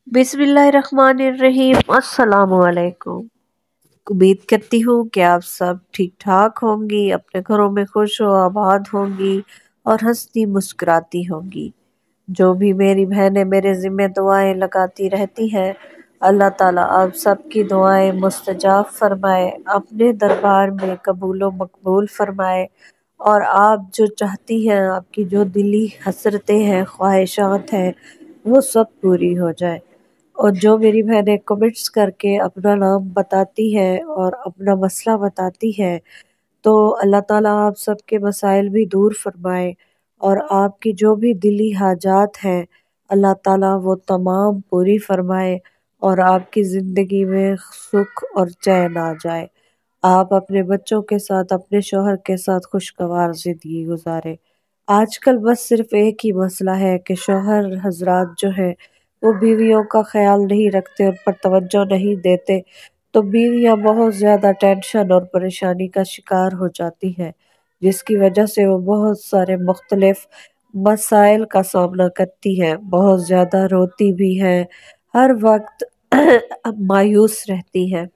बिस्मिल्लाहिर्रहमानिर्रहीम। अस्सलाम वालेकुम। उम्मीद करती हूँ कि आप सब ठीक ठाक होंगी, अपने घरों में खुश हो आबाद होंगी और हंसती मुस्कुराती होंगी। जो भी मेरी बहनें मेरे ज़िम्मे दुआएं लगाती रहती हैं, अल्लाह ताला आप सबकी दुआएं मुस्तजाब फरमाए, अपने दरबार में कबूल व मकबूल फरमाए और आप जो चाहती हैं, आपकी जो दिली हसरतें हैं, ख्वाहिशात हैं, वो सब पूरी हो जाए। और जो मेरी बहनें कमेंट्स करके अपना नाम बताती है और अपना मसला बताती है, तो अल्लाह ताला आप सबके मसाइल भी दूर फरमाए और आपकी जो भी दिली हाजात हैं, अल्लाह ताला वो तमाम पूरी फरमाए और आपकी ज़िंदगी में सुख और चैन आ जाए। आप अपने बच्चों के साथ, अपने शौहर के साथ खुशगवार ज़िंदगी गुजारें। आजकल बस सिर्फ एक ही मसला है कि शौहर हजरात जो हैं वो बीवियों का ख्याल नहीं रखते, उन पर तवज्जो नहीं देते, तो बीवियां बहुत ज़्यादा टेंशन और परेशानी का शिकार हो जाती हैं, जिसकी वजह से वो बहुत सारे मुख्तलिफ मसाइल का सामना करती हैं, बहुत ज़्यादा रोती भी हैं, हर वक्त मायूस रहती हैं,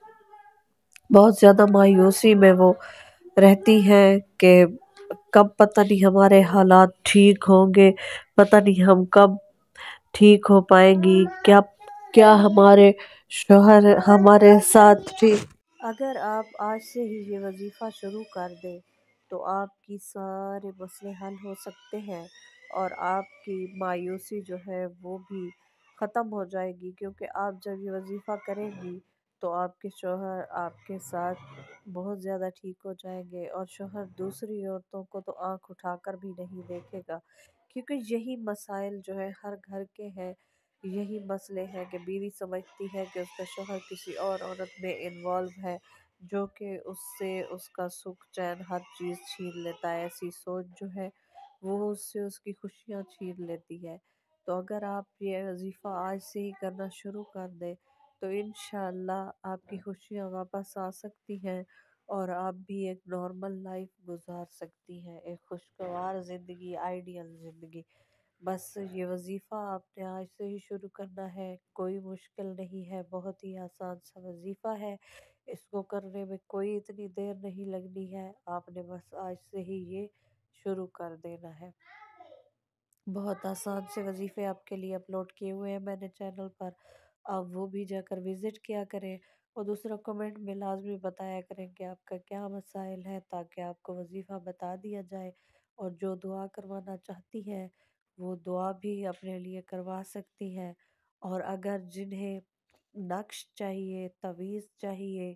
बहुत ज़्यादा मायूसी में वो रहती हैं कि कब पता नहीं हमारे हालात ठीक होंगे, पता नहीं हम कब ठीक हो पाएंगी, क्या क्या हमारे शोहर हमारे साथ ठीक। अगर आप आज से ही ये वजीफ़ा शुरू कर दें तो आपकी सारे मसले हल हो सकते हैं और आपकी मायूसी जो है वो भी ख़त्म हो जाएगी, क्योंकि आप जब ये वजीफ़ा करेंगी तो आपके शोहर आपके साथ बहुत ज़्यादा ठीक हो जाएंगे और शोहर दूसरी औरतों को तो आंख उठाकर भी नहीं देखेगा, क्योंकि यही मसाइल जो है हर घर के हैं। यही मसले हैं कि बीवी समझती है कि उसका शोहर किसी और औरत में इन्वॉल्व है, जो कि उससे उसका सुख चैन हर चीज़ छीन लेता है। ऐसी सोच जो है वो उससे उसकी खुशियाँ छीन लेती है। तो अगर आप ये वजीफ़ा आज से ही करना शुरू कर दें तो इंशाअल्लाह आपकी खुशियाँ वापस आ सकती हैं और आप भी एक नॉर्मल लाइफ गुजार सकती हैं, एक खुशगवार ज़िंदगी, आइडियल ज़िंदगी। बस ये वजीफ़ा आपने आज से ही शुरू करना है, कोई मुश्किल नहीं है, बहुत ही आसान सा वजीफ़ा है। इसको करने में कोई इतनी देर नहीं लगनी है, आपने बस आज से ही ये शुरू कर देना है। बहुत आसान से वजीफ़े आपके लिए अपलोड किए हुए हैं मैंने चैनल पर, आप वो भी जाकर विज़िट किया करें और दूसरा कमेंट में लाजमी बताया करें कि आपका क्या मसाइल है, ताकि आपको वजीफ़ा बता दिया जाए और जो दुआ करवाना चाहती हैं वो दुआ भी अपने लिए करवा सकती हैं। और अगर जिन्हें नक्श चाहिए, तवीज़ चाहिए,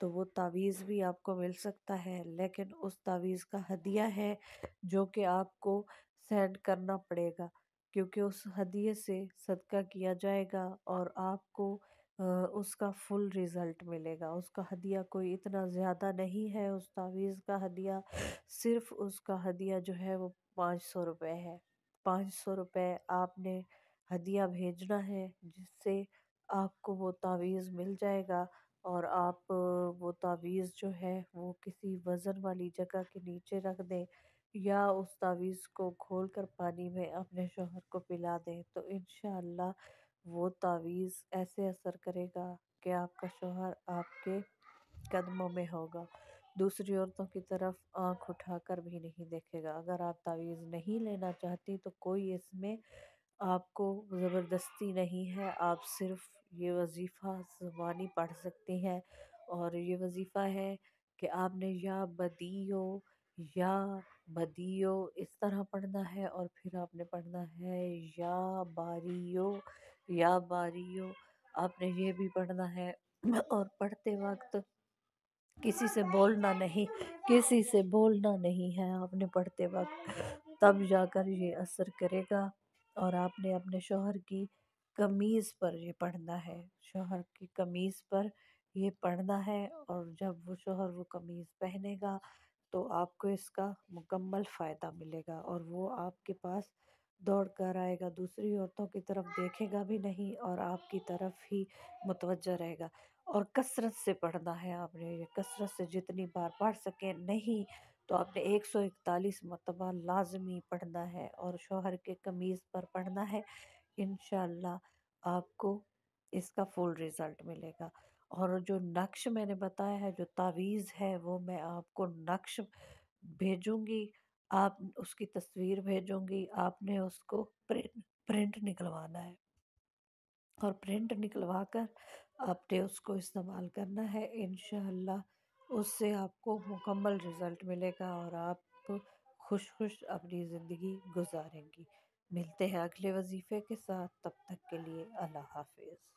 तो वो तावीज़ भी आपको मिल सकता है, लेकिन उस तावीज़ का हदिया है जो कि आपको सेंड करना पड़ेगा, क्योंकि उस हदिये से सदका किया जाएगा और आपको उसका फुल रिज़ल्ट मिलेगा। उसका हदिया कोई इतना ज़्यादा नहीं है, उस तावीज़ का हदिया सिर्फ़ उसका हदिया जो है वो 500 रुपये है। 500 रुपये आपने हदिया भेजना है, जिससे आपको वो तावीज़ मिल जाएगा और आप वो तावीज़ जो है वो किसी वज़न वाली जगह के नीचे रख दें या उस तावीज़ को खोल कर पानी में अपने शौहर को पिला दें, तो इंशाअल्लाह वो तावीज़ ऐसे असर करेगा कि आपका शौहर आपके कदमों में होगा, दूसरी औरतों की तरफ आंख उठाकर भी नहीं देखेगा। अगर आप तावीज़ नहीं लेना चाहती तो कोई इसमें आपको ज़बरदस्ती नहीं है, आप सिर्फ ये वजीफ़ा ज़ुबानी पढ़ सकती हैं और ये वजीफ़ा है कि आपने या बदियो या बदियो इस तरह पढ़ना है और फिर आपने पढ़ना है या बारियो, या बारियो आपने ये भी पढ़ना है। और पढ़ते वक्त किसी से बोलना नहीं, किसी से बोलना नहीं है आपने पढ़ते वक्त, तब जाकर ये असर करेगा। और आपने अपने शौहर की कमीज़ पर ये पढ़ना है, शौहर की कमीज़ पर ये पढ़ना है और जब वो शौहर वो कमीज़ पहनेगा तो आपको इसका मुकम्मल फ़ायदा मिलेगा और वो आपके पास दौड़ कर आएगा, दूसरी औरतों की तरफ देखेगा भी नहीं और आपकी तरफ ही मुतवज्जह रहेगा। और कसरत से पढ़ना है आपने, ये कसरत से जितनी बार पढ़ सकें, नहीं तो आपने 141 मरतबा लाजमी पढ़ना है और शौहर के कमीज़ पर पढ़ना है। इंशाअल्लाह آپ کو اس کا فل ریزلٹ ملے گا۔ اور جو نقش میں نے بتایا ہے، جو تعویذ ہے، وہ میں آپ کو نقش بھیجوں گی، آپ اس کی تصویر بھیجوں گی، آپ نے اس کو پرنٹ نکلوانا ہے، اور پرنٹ نکلوا کر آپ نے اس کو استعمال کرنا ہے۔ انشاءاللہ اس سے آپ کو مکمل رزلٹ ملے گا اور آپ خوش خوش اپنی زندگی گزاریں گی۔ ملتے ہیں اگلے وظیفے کے ساتھ، تب تک کے لیے اللہ حافظ۔